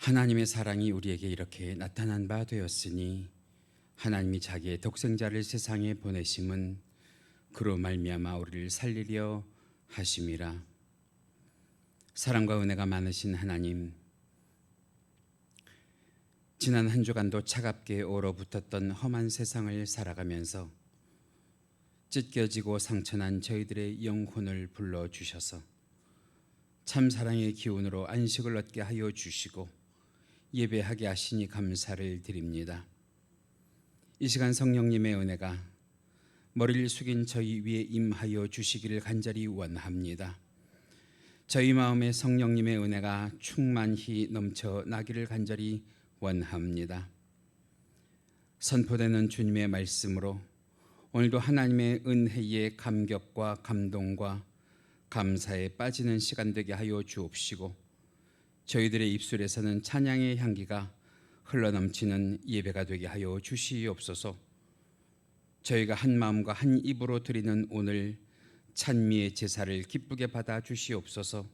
하나님의 사랑이 우리에게 이렇게 나타난 바 되었으니 하나님이 자기의 독생자를 세상에 보내심은 그로 말미암아 우리를 살리려 하심이라. 사랑과 은혜가 많으신 하나님, 지난 한 주간도 차갑게 얼어붙었던 험한 세상을 살아가면서 찢겨지고 상처난 저희들의 영혼을 불러주셔서 참 사랑의 기운으로 안식을 얻게 하여 주시고 예배하게 하시니 감사를 드립니다. 이 시간 성령님의 은혜가 머리를 숙인 저희 위에 임하여 주시기를 간절히 원합니다. 저희 마음에 성령님의 은혜가 충만히 넘쳐나기를 간절히 원합니다. 선포되는 주님의 말씀으로 오늘도 하나님의 은혜의 감격과 감동과 감사에 빠지는 시간 되게 하여 주옵시고 저희들의 입술에서는 찬양의 향기가 흘러넘치는 예배가 되게 하여 주시옵소서. 저희가 한 마음과 한 입으로 드리는 오늘 찬미의 제사를 기쁘게 받아 주시옵소서.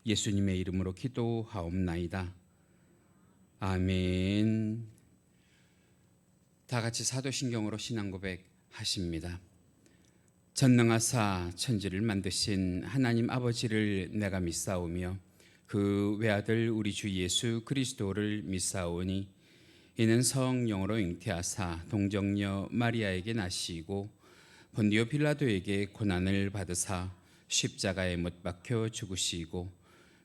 예수님의 이름으로 기도하옵나이다. 아멘. 다 같이 사도신경으로 신앙고백 하십니다. 전능하사 천지를 만드신 하나님 아버지를 내가 믿사오며 그 외아들 우리 주 예수 그리스도를 믿사오니 이는 성령으로 잉태하사 동정녀 마리아에게 나시고 본디오 빌라도에게 고난을 받으사 십자가에 못 박혀 죽으시고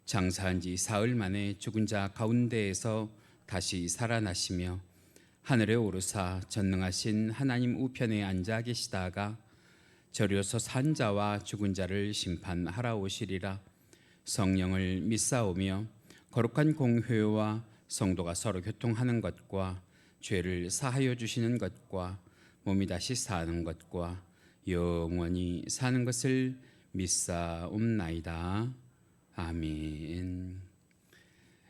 장사한 지 사흘 만에 죽은 자 가운데에서 다시 살아나시며 하늘에 오르사 전능하신 하나님 우편에 앉아 계시다가 저리로서 산 자와 죽은 자를 심판하러 오시리라. 성령을 믿사오며 거룩한 공회와 성도가 서로 교통하는 것과 죄를 사하여 주시는 것과 몸이 다시 사는 것과 영원히 사는 것을 믿사옵나이다. 아멘.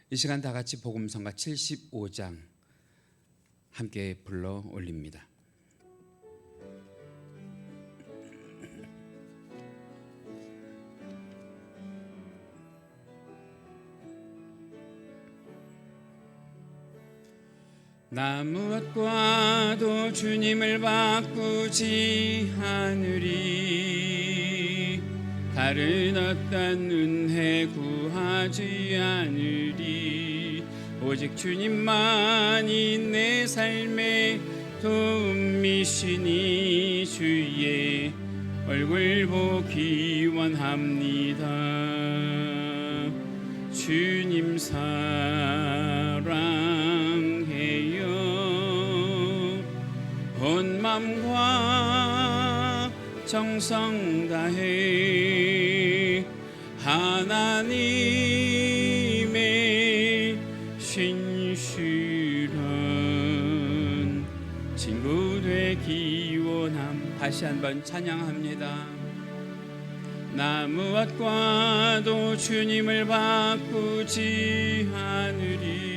이 시간 다 같이 복음성가 75장 함께 불러 올립니다. 나 무엇과도 주님을 바꾸지 않으리. 다른 어떤 은혜 구하지 않으리. 오직 주님만이 내 삶의 도움이시니 주의 얼굴 보기 원합니다. 주님 사랑해요. 온 맘과 정성 다해 하나님의 신실한 친구 되기 원함. 다시 한번 찬양합니다. 나 무엇과도 주님을 바꾸지 않으리.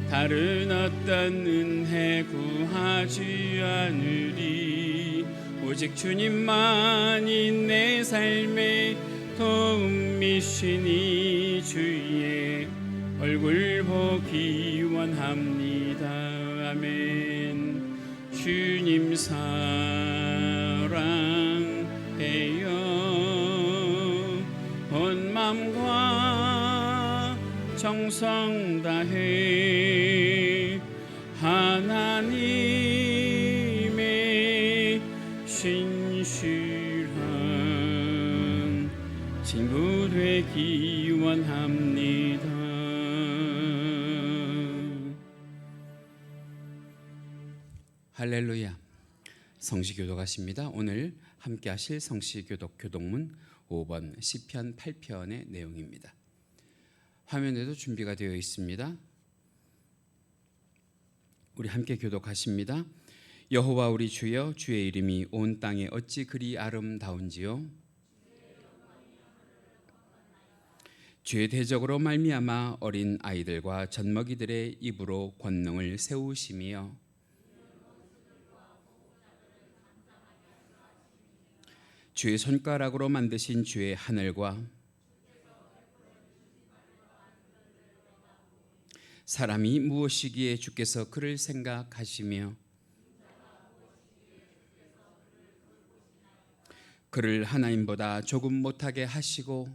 다른 어떤 은혜 구하지 않으리. 오직 주님만이 내 삶의 도움이시니 주의 얼굴 보기 원합니다. 아멘. 주님 사랑해요. 온 마음과 정성 다해 하나님의 신실한 친구 되기 원합니다. 할렐루야. 성시교독하십니다. 오늘 함께 하실 성시교독 교독문 5번 시편 8편의 내용입니다. 화면에도 준비가 되어 있습니다. 우리 함께 교독하십니다. 여호와 우리 주여, 주의 이름이 온 땅에 어찌 그리 아름다운지요. 주의 대적으로 말미암아 어린 아이들과 젖먹이들의 입으로 권능을 세우시며 주의 손가락으로 만드신 주의 하늘과 사람이 무엇이기에 주께서 그를 생각하시며 그를 하나님보다 조금 못하게 하시고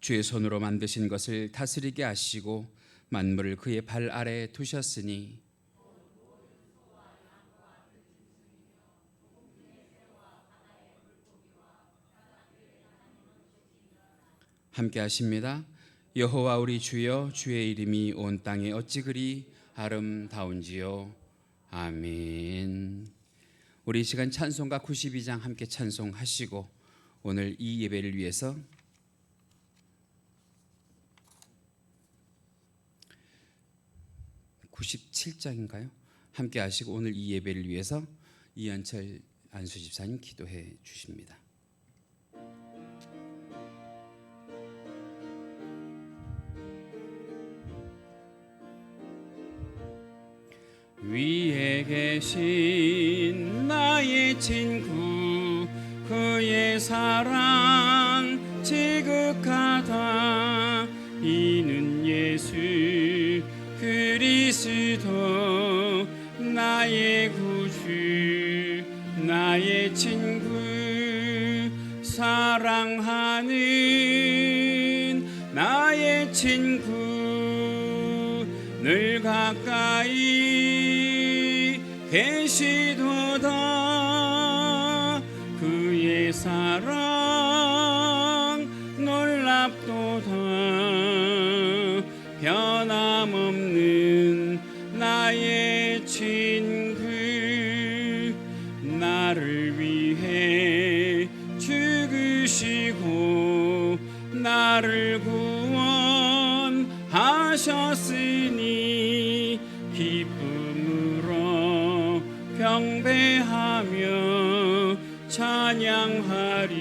주의 손으로 만드신 것을 다스리게 하시고 만물을 그의 발 아래 두셨으니 함께 하십니다. 여호와 우리 주여, 주의 이름이 온 땅에 어찌 그리 아름다운지요. 아멘. 우리 이 시간 찬송가 92장 함께 찬송하시고 오늘 이 예배를 위해서 97장인가요? 함께 하시고 오늘 이 예배를 위해서 이현철 안수집사님 기도해 주십니다. 위에 계신 나의 친구 그의 사랑 지극하다 이는 예수 그리스도 나의 구주 나의 친구 사랑하는 나의 친구 늘 가까이 계시도다 그의 사랑 놀랍도다 변함없는 나의 친구 나를 위해 죽으시고 나를 구원하셨으니 기쁨으로 경배하며 찬양하리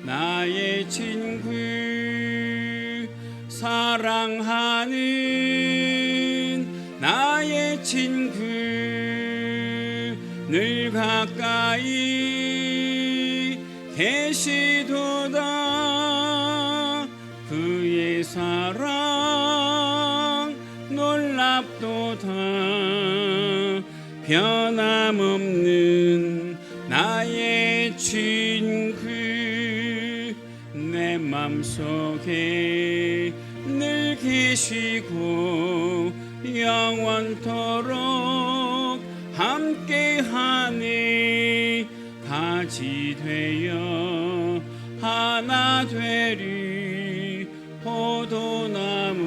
나의 친구 사랑하는 나의 친구 늘 가까이 계시도다 그의 사랑 놀랍도다 변함없는 나의 친구 내 맘속에 늘 계시고 영원토록 함께하네 가지 되어 하나 되리 포도나무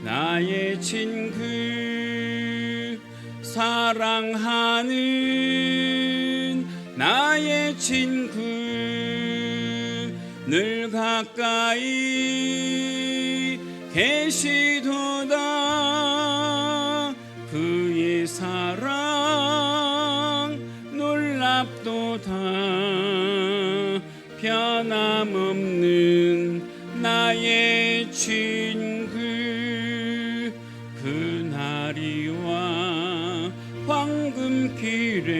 나의 친구 사랑하는 나의 친구 늘 가까이 계시도다 그의 사랑 놀랍도다 변함없는 나의 친구 그날이와 황금길에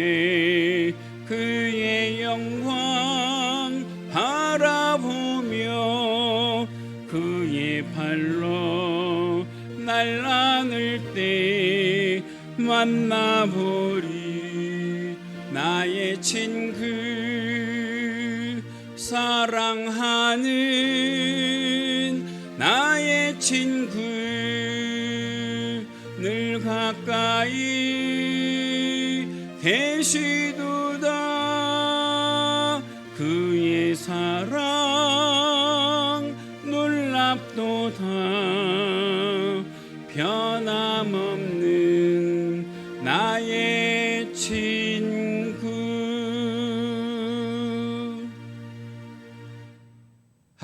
그의 영광 바라보며 그의 발로 날 안을 때 만나보리 나의 친구 사랑하는 나의 친구 늘 가까이 계시도다 그의 사랑 놀랍도다 변함없는 나의 친구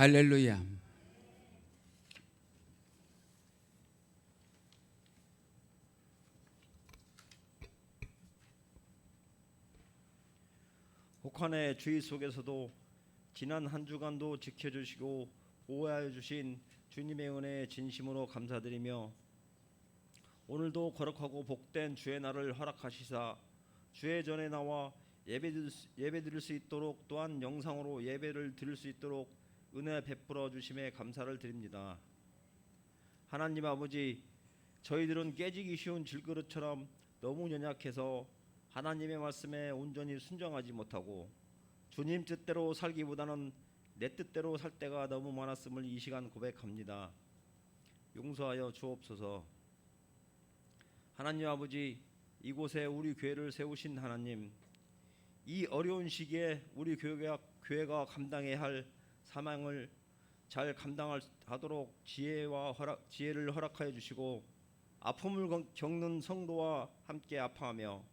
할렐루야. 혹한의 주의 속에서도 지난 한 주간도 지켜주시고 보호하여 주신 주님의 은혜에 진심으로 감사드리며 오늘도 거룩하고 복된 주의 날을 허락하시사 주의 전에 나와 예배 드릴 수 있도록 또한 영상으로 예배를 드릴 수 있도록 은혜 베풀어 주심에 감사를 드립니다. 하나님 아버지, 저희들은 깨지기 쉬운 질그릇처럼 너무 연약해서 하나님의 말씀에 온전히 순종하지 못하고 주님 뜻대로 살기보다는 내 뜻대로 살 때가 너무 많았음을 이 시간 고백합니다. 용서하여 주옵소서. 하나님 아버지, 이곳에 우리 교회를 세우신 하나님, 이 어려운 시기에 우리 교회가 감당해야 할 사명을 잘 감당하도록 지혜를 허락하여 주시고, 아픔을 겪는 성도와 함께 아파하며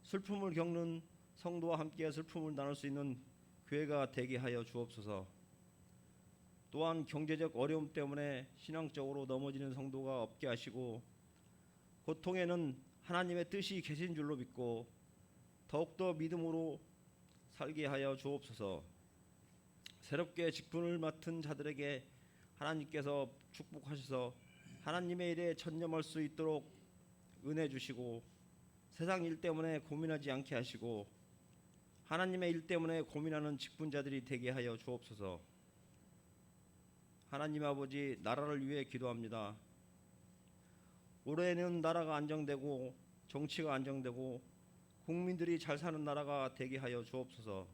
슬픔을 겪는 성도와 함께 슬픔을 나눌 수 있는 교회가 되게 하여 주옵소서. 또한 경제적 어려움 때문에 신앙적으로 넘어지는 성도가 없게 하시고, 고통에는 하나님의 뜻이 계신 줄로 믿고 더욱더 믿음으로 살게 하여 주옵소서. 새롭게 직분을 맡은 자들에게 하나님께서 축복하셔서 하나님의 일에 전념할 수 있도록 은혜 주시고, 세상 일 때문에 고민하지 않게 하시고 하나님의 일 때문에 고민하는 직분자들이 되게 하여 주옵소서. 하나님 아버지, 나라를 위해 기도합니다. 올해는 나라가 안정되고 정치가 안정되고 국민들이 잘 사는 나라가 되게 하여 주옵소서.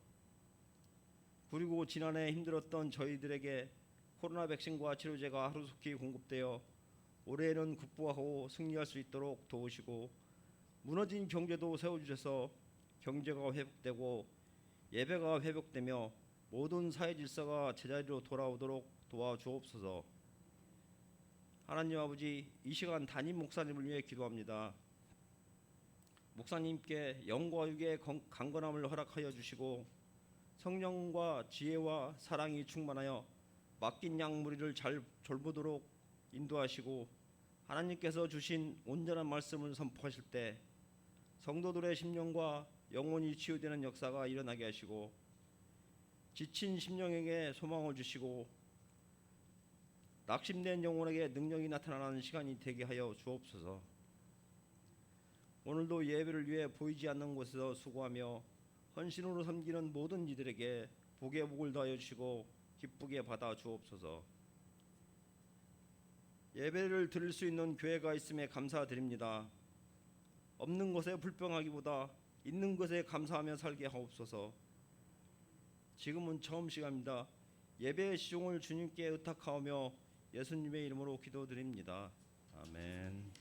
그리고 지난해 힘들었던 저희들에게 코로나 백신과 치료제가 하루속히 공급되어 올해는 극복하고 승리할 수 있도록 도우시고, 무너진 경제도 세워주셔서 경제가 회복되고 예배가 회복되며 모든 사회 질서가 제자리로 돌아오도록 도와주옵소서. 하나님 아버지, 이 시간 담임 목사님을 위해 기도합니다. 목사님께 영과 육의 강건함을 허락하여 주시고 성령과 지혜와 사랑이 충만하여 맡긴 양 무리를 잘 돌보도록 인도하시고, 하나님께서 주신 온전한 말씀을 선포하실 때 성도들의 심령과 영혼이 치유되는 역사가 일어나게 하시고, 지친 심령에게 소망을 주시고 낙심된 영혼에게 능력이 나타나는 시간이 되게 하여 주옵소서. 오늘도 예배를 위해 보이지 않는 곳에서 수고하며 헌신으로 섬기는 모든 이들에게 복의 복을 더하여 주시고 기쁘게 받아 주옵소서. 예배를 드릴 수 있는 교회가 있음에 감사드립니다. 없는 것에 불평하기보다 있는 것에 감사하며 살게 하옵소서. 지금은 처음 시간입니다. 예배의 시종을 주님께 의탁하오며 예수님의 이름으로 기도드립니다. 아멘.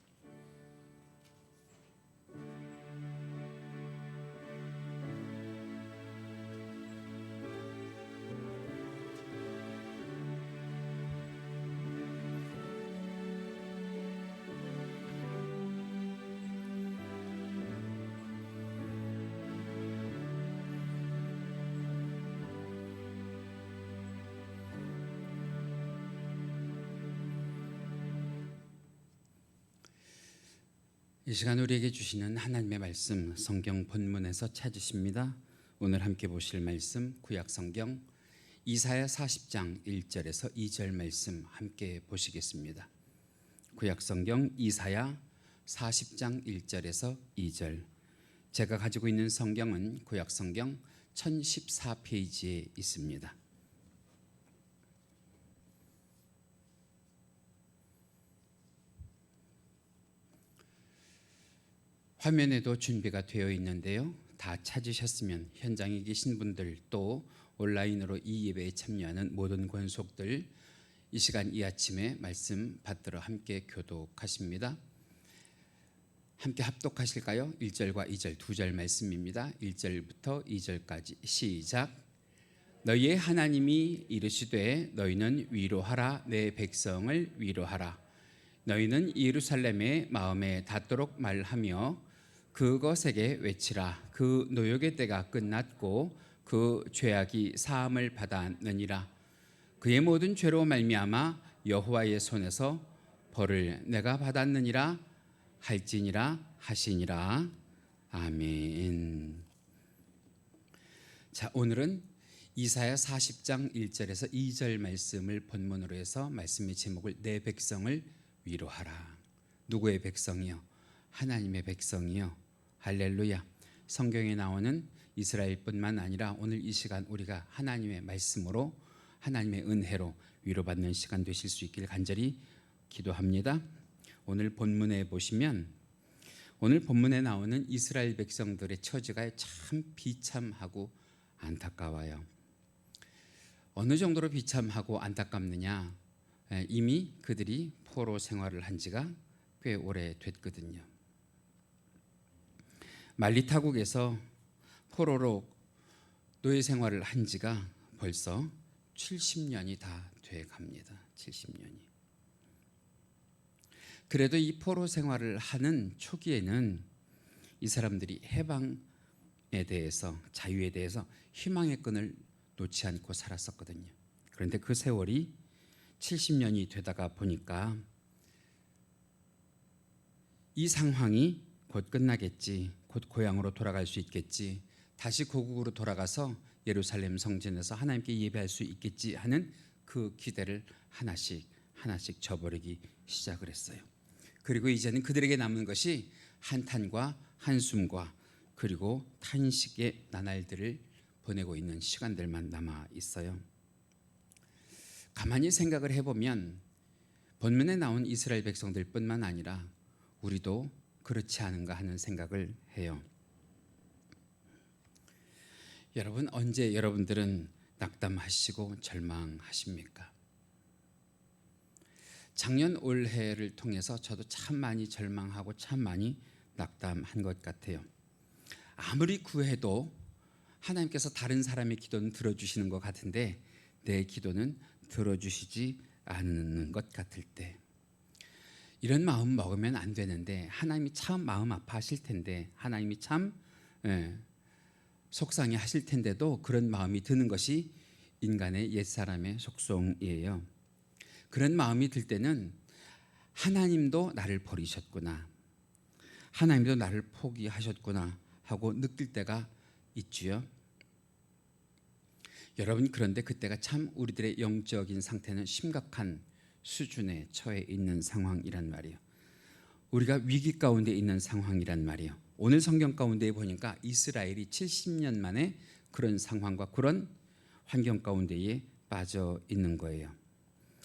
이 시간 우리에게 주시는 하나님의 말씀, 성경 본문에서 찾으십니다. 오늘 함께 보실 말씀, 구약 성경 이사야 40장 1절에서 2절 말씀 함께 보시겠습니다. 구약 성경 이사야 40장 1절에서 2절. 제가 가지고 있는 성경은 구약 성경 1014페이지에 있습니다. 화면에도 준비가 되어 있는데요. 다 찾으셨으면 현장에 계신 분들, 또 온라인으로 이 예배에 참여하는 모든 권속들, 이 시간 이 아침에 말씀 받들어 함께 교독하십니다. 함께 합독하실까요? 1절과 2절 두 절 말씀입니다. 1절부터 2절까지 시작. 너희의 하나님이 이르시되 너희는 위로하라, 내 백성을 위로하라. 너희는 예루살렘의 마음에 닿도록 말하며 그것에게 외치라. 그 노역의 때가 끝났고 그 죄악이 사함을 받았느니라. 그의 모든 죄로 말미암아 여호와의 손에서 벌을 내가 받았느니라 할지니라 하시니라. 아멘. 자, 오늘은 이사야 40장 1절에서 2절 말씀을 본문으로 해서 말씀의 제목을 내 백성을 위로하라. 누구의 백성이요? 하나님의 백성이요. 할렐루야. 성경에 나오는 이스라엘뿐만 아니라 오늘 이 시간 우리가 하나님의 말씀으로 하나님의 은혜로 위로받는 시간 되실 수 있길 간절히 기도합니다. 오늘 본문에 보시면 오늘 본문에 나오는 이스라엘 백성들의 처지가 참 비참하고 안타까워요. 어느 정도로 비참하고 안타깝느냐? 이미 그들이 포로 생활을 한 지가 꽤 오래됐거든요. 말리타국에서 포로로 노예 생활을 한 지가 벌써 70년이 다 돼 갑니다. 70년이. 그래도 이 포로 생활을 하는 초기에는 이 사람들이 해방에 대해서, 자유에 대해서 희망의 끈을 놓지 않고 살았었거든요. 그런데 그 세월이 70년이 되다가 보니까 이 상황이 곧 끝나겠지, 곧 고향으로 돌아갈 수 있겠지, 다시 고국으로 돌아가서 예루살렘 성전에서 하나님께 예배할 수 있겠지 하는 그 기대를 하나씩 저버리기 시작을 했어요. 그리고 이제는 그들에게 남은 것이 한탄과 한숨과 그리고 탄식의 나날들을 보내고 있는 시간들만 남아 있어요. 가만히 생각을 해보면 본문에 나온 이스라엘 백성들뿐만 아니라 우리도 그렇지 않은가 하는 생각을 해요. 여러분, 언제 여러분들은 낙담하시고 절망하십니까? 작년 올해를 통해서 저도 참 많이 절망하고 참 많이 낙담한 것 같아요. 아무리 구해도 하나님께서 다른 사람의 기도는 들어주시는 것 같은데 내 기도는 들어주시지 않는 것 같을 때, 이런 마음 먹으면 안 되는데 하나님이 참 마음 아파하실 텐데, 하나님이 참 속상해 하실 텐데도 그런 마음이 드는 것이 인간의 옛사람의 속성이에요. 그런 마음이 들 때는 하나님도 나를 버리셨구나, 하나님도 나를 포기하셨구나 하고 느낄 때가 있지요. 여러분, 그런데 그때가 참 우리들의 영적인 상태는 심각한 수준에 처해 있는 상황이란 말이에요. 우리가 위기 가운데 있는 상황이란 말이에요. 오늘 성경 가운데 보니까 이스라엘이 70년 만에 그런 상황과 그런 환경 가운데에 빠져 있는 거예요.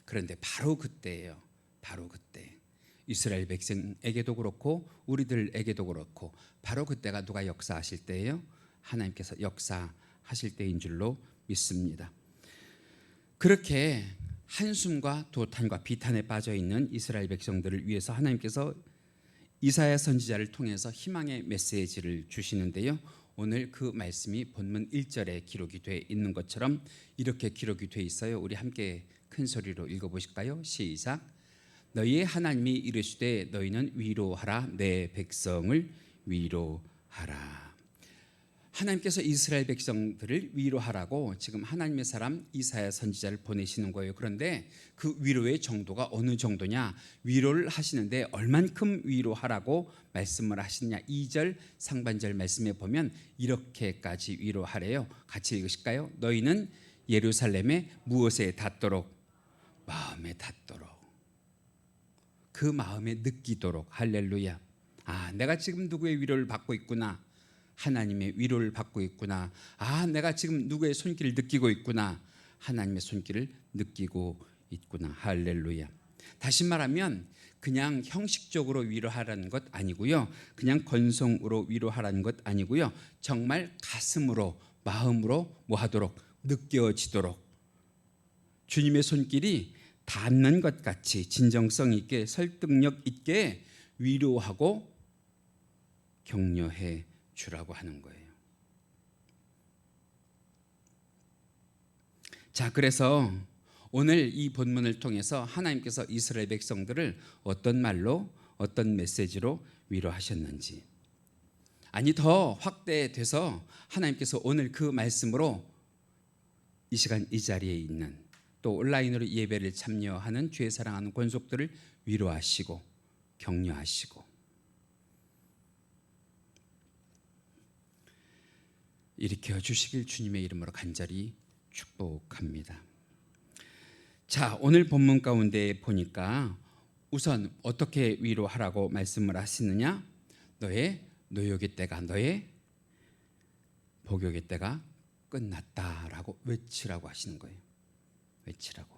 그런데 바로 그때예요. 바로 그때 이스라엘 백성에게도 그렇고 우리들에게도 그렇고 바로 그때가 누가 역사하실 때예요? 하나님께서 역사하실 때인 줄로 믿습니다. 그렇게 한숨과 도탄과 비탄에 빠져 있는 이스라엘 백성들을 위해서 하나님께서 이사야 선지자를 통해서 희망의 메시지를 주시는데요. 오늘 그 말씀이 본문 1절에 기록이 되어 있는 것처럼 이렇게 기록이 되어 있어요. 우리 함께 큰 소리로 읽어보실까요? 시작. 너희의 하나님이 이르시되 너희는 위로하라, 내 백성을 위로하라. 하나님께서 이스라엘 백성들을 위로하라고 지금 하나님의 사람 이사야 선지자를 보내시는 거예요. 그런데 그 위로의 정도가 어느 정도냐? 위로를 하시는데 얼만큼 위로하라고 말씀을 하시느냐? 2절 상반절 말씀에 보면 이렇게까지 위로하래요. 같이 읽으실까요? 너희는 예루살렘에 무엇에 닿도록? 마음에 닿도록. 그 마음에 느끼도록. 할렐루야. 아, 내가 지금 누구의 위로를 받고 있구나. 하나님의 위로를 받고 있구나. 아, 내가 지금 누구의 손길을 느끼고 있구나. 하나님의 손길을 느끼고 있구나. 할렐루야. 다시 말하면 그냥 형식적으로 위로하라는 것 아니고요, 그냥 건성으로 위로하라는 것 아니고요, 정말 가슴으로, 마음으로 뭐 하도록? 느껴지도록 주님의 손길이 닿는 것 같이 진정성 있게, 설득력 있게 위로하고 격려해 주라고 하는 거예요. 자, 그래서 오늘 이 본문을 통해서 하나님께서 이스라엘 백성들을 어떤 말로, 어떤 메시지로 위로하셨는지, 아니 더 확대돼서 하나님께서 오늘 그 말씀으로 이 시간 이 자리에 있는 또 온라인으로 예배를 참여하는 주의 사랑하는 권속들을 위로하시고 격려하시고 일으켜 주시길 주님의 이름으로 간절히 축복합니다. 자, 오늘 본문 가운데 보니까 우선 어떻게 위로하라고 말씀을 하시느냐? 너의 노역의 때가, 너의 복역의 때가 끝났다라고 외치라고 하시는 거예요. 외치라고.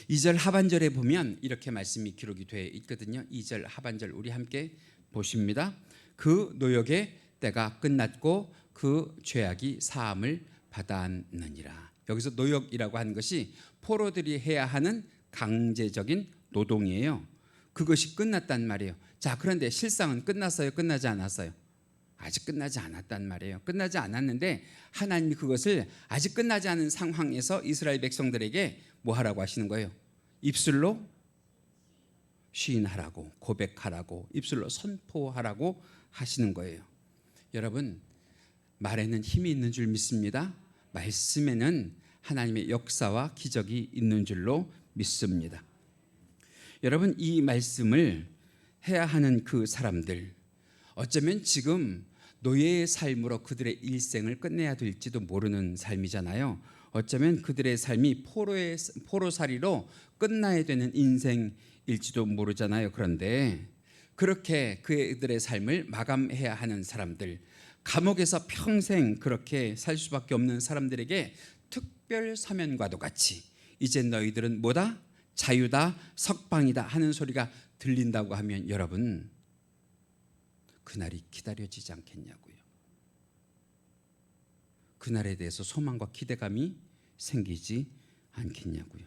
2절 하반절에 보면 이렇게 말씀이 기록이 되어 있거든요. 2절 하반절 우리 함께 보십니다. 그 노역의 때가 끝났고 그 죄악이 사함을 받았느니라. 여기서 노역이라고 하는 것이 포로들이 해야 하는 강제적인 노동이에요. 그것이 끝났단 말이에요. 자, 그런데 실상은 끝났어요? 끝나지 않았어요? 아직 끝나지 않았단 말이에요. 끝나지 않았는데 하나님이 그것을 아직 끝나지 않은 상황에서 이스라엘 백성들에게 뭐 하라고 하시는 거예요? 입술로 시인하라고, 고백하라고, 입술로 선포하라고 하시는 거예요. 여러분, 말에는 힘이 있는 줄 믿습니다. 말씀에는 하나님의 역사와 기적이 있는 줄로 믿습니다. 여러분, 이 말씀을 해야 하는 그 사람들, 어쩌면 지금 노예의 삶으로 그들의 일생을 끝내야 될지도 모르는 삶이잖아요. 어쩌면 그들의 삶이 포로살이로 끝나야 되는 인생일지도 모르잖아요. 그런데 그렇게 그들의 삶을 마감해야 하는 사람들, 감옥에서 평생 그렇게 살 수밖에 없는 사람들에게 특별 사면과도 같이 이제 너희들은 뭐다? 자유다, 석방이다 하는 소리가 들린다고 하면 여러분, 그날이 기다려지지 않겠냐고요. 그날에 대해서 소망과 기대감이 생기지 않겠냐고요.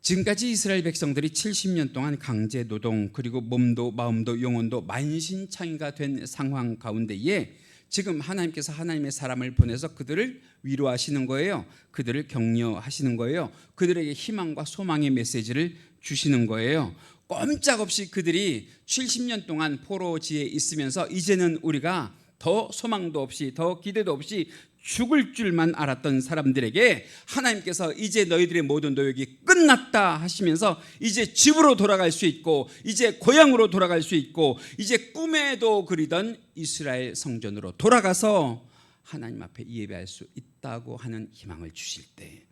지금까지 이스라엘 백성들이 70년 동안 강제 노동, 그리고 몸도 마음도 영혼도 만신창이가 된 상황 가운데에 지금 하나님께서 하나님의 사람을 보내서 그들을 위로하시는 거예요. 그들을 격려하시는 거예요. 그들에게 희망과 소망의 메시지를 주시는 거예요. 꼼짝없이 그들이 70년 동안 포로지에 있으면서 이제는 우리가 더 소망도 없이 더 기대도 없이 죽을 줄만 알았던 사람들에게 하나님께서 이제 너희들의 모든 노역이 끝났다 하시면서 이제 집으로 돌아갈 수 있고 이제 고향으로 돌아갈 수 있고 이제 꿈에도 그리던 이스라엘 성전으로 돌아가서 하나님 앞에 예배할 수 있다고 하는 희망을 주실 때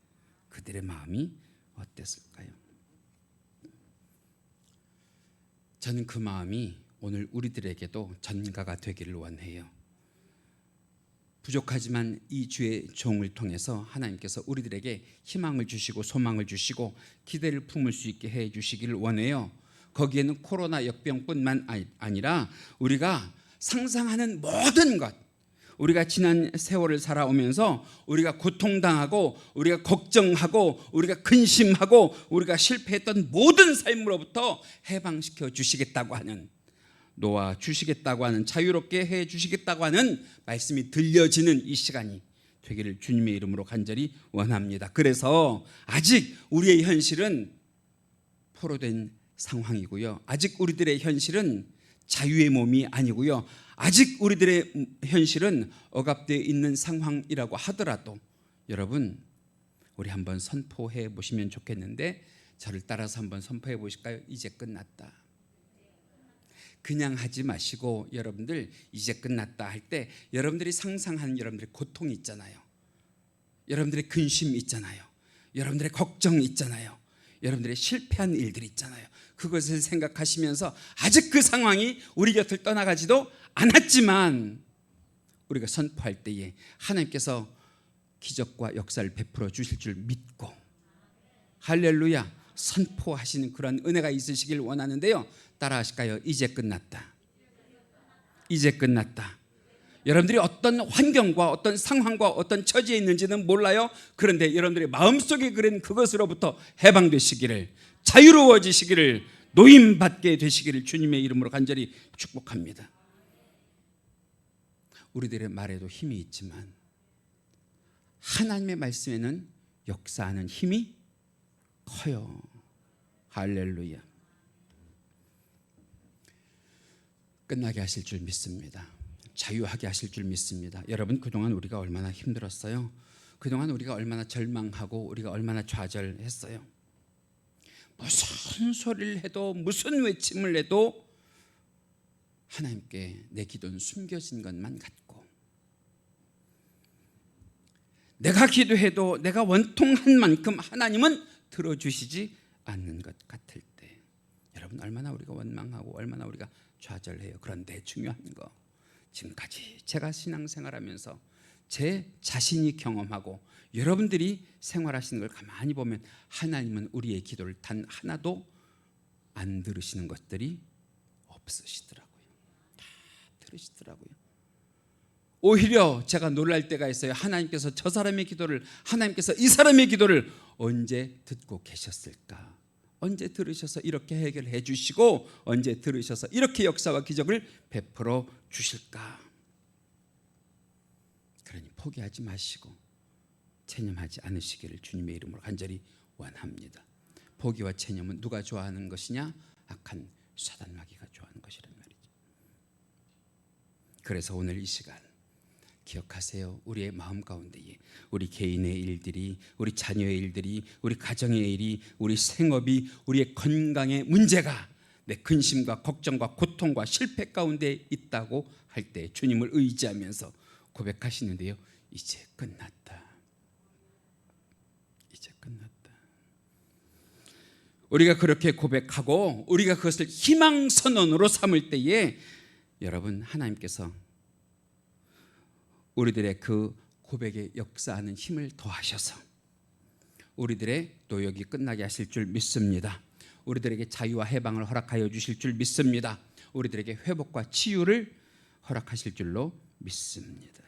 그들의 마음이 어땠을까요? 저는 그 마음이 오늘 우리들에게도 전가가 되기를 원해요. 부족하지만 이 주의 종을 통해서 하나님께서 우리들에게 희망을 주시고 소망을 주시고 기대를 품을 수 있게 해 주시기를 원해요. 거기에는 코로나 역병뿐만 아니라 우리가 상상하는 모든 것, 우리가 지난 세월을 살아오면서 우리가 고통당하고 우리가 걱정하고 우리가 근심하고 우리가 실패했던 모든 삶으로부터 해방시켜 주시겠다고 하는, 놓아 주시겠다고 하는, 자유롭게 해 주시겠다고 하는 말씀이 들려지는 이 시간이 되기를 주님의 이름으로 간절히 원합니다. 그래서 아직 우리의 현실은 포로된 상황이고요. 아직 우리들의 현실은 자유의 몸이 아니고요. 아직 우리들의 현실은 억압되어 있는 상황이라고 하더라도 여러분, 우리 한번 선포해 보시면 좋겠는데 저를 따라서 한번 선포해 보실까요? 이제 끝났다. 그냥 하지 마시고 여러분들 이제 끝났다 할 때 여러분들이 상상하는 여러분들의 고통이 있잖아요. 여러분들의 근심이 있잖아요. 여러분들의 걱정이 있잖아요. 여러분들의 실패한 일들이 있잖아요. 그것을 생각하시면서 아직 그 상황이 우리 곁을 떠나가지도 않았지만 우리가 선포할 때에 하나님께서 기적과 역사를 베풀어 주실 줄 믿고 할렐루야 선포하시는 그런 은혜가 있으시길 원하는데요. 따라 하실까요? 이제 끝났다. 이제 끝났다. 여러분들이 어떤 환경과 어떤 상황과 어떤 처지에 있는지는 몰라요. 그런데 여러분들의 마음속에 그런 그것으로부터 해방되시기를, 자유로워지시기를, 노임받게 되시기를 주님의 이름으로 간절히 축복합니다. 우리들의 말에도 힘이 있지만 하나님의 말씀에는 역사하는 힘이 커요. 할렐루야. 끝나게 하실 줄 믿습니다. 자유하게 하실 줄 믿습니다. 여러분, 그동안 우리가 얼마나 힘들었어요? 그동안 우리가 얼마나 절망하고 우리가 얼마나 좌절했어요? 무슨 소리를 해도 무슨 외침을 해도 하나님께 내 기도는 숨겨진 것만 같고 내가 기도해도 내가 원통한 만큼 하나님은 들어주시지 않는 것 같을 때 여러분, 얼마나 우리가 원망하고 얼마나 우리가 좌절해요. 그런데 중요한 거, 지금까지 제가 신앙생활하면서 제 자신이 경험하고 여러분들이 생활하시는 걸 가만히 보면 하나님은 우리의 기도를 단 하나도 안 들으시는 것들이 없으시더라고요. 다 들으시더라고요. 오히려 제가 놀랄 때가 있어요. 하나님께서 저 사람의 기도를, 하나님께서 이 사람의 기도를 언제 듣고 계셨을까? 언제 들으셔서 이렇게 해결해 주시고 언제 들으셔서 이렇게 역사와 기적을 베풀어 주실까? 그러니 포기하지 마시고 체념하지 않으시기를 주님의 이름으로 간절히 원합니다. 포기와 체념은 누가 좋아하는 것이냐? 악한 사단 마귀가 좋아하는 것이란 말이죠. 그래서 오늘 이 시간 기억하세요. 우리의 마음 가운데에 우리 개인의 일들이, 우리 자녀의 일들이, 우리 가정의 일이, 우리 생업이, 우리의 건강의 문제가 내 근심과 걱정과 고통과 실패 가운데 있다고 할 때 주님을 의지하면서 고백하시는데요. 이제 끝났다. 이제 끝났다. 우리가 그렇게 고백하고 우리가 그것을 희망선언으로 삼을 때에 여러분 하나님께서 우리들의 그 고백에 역사하는 힘을 더하셔서 우리들의 노역이 끝나게 하실 줄 믿습니다. 우리들에게 자유와 해방을 허락하여 주실 줄 믿습니다. 우리들에게 회복과 치유를 허락하실 줄로 믿습니다.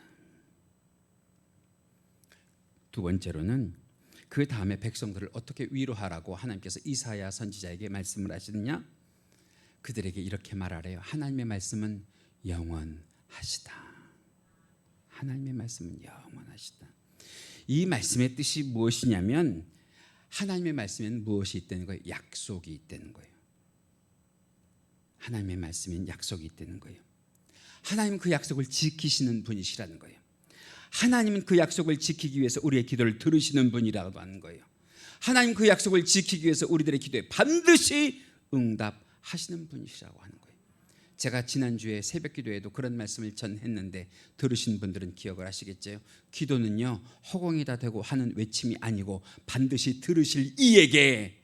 두 번째로는 그 다음에 백성들을 어떻게 위로하라고 하나님께서 이사야 선지자에게 말씀을 하시느냐? 그들에게 이렇게 말하래요. 하나님의 말씀은 영원하시다. 하나님의 말씀은 영원하시다. 이 말씀의 뜻이 무엇이냐면 하나님의 말씀에는 무엇이 있다는 거예요? 약속이 있다는 거예요. 하나님의 말씀에는 약속이 있다는 거예요. 하나님은 그 약속을 지키시는 분이시라는 거예요. 하나님은 그 약속을 지키기 위해서 우리의 기도를 들으시는 분이라고 하는 거예요. 하나님 그 약속을 지키기 위해서 우리들의 기도에 반드시 응답하시는 분이시라고 하는 거예요. 제가 지난주에 새벽 기도에도 그런 말씀을 전했는데 들으신 분들은 기억을 하시겠죠. 기도는요 허공이 다 되고 하는 외침이 아니고 반드시 들으실 이에게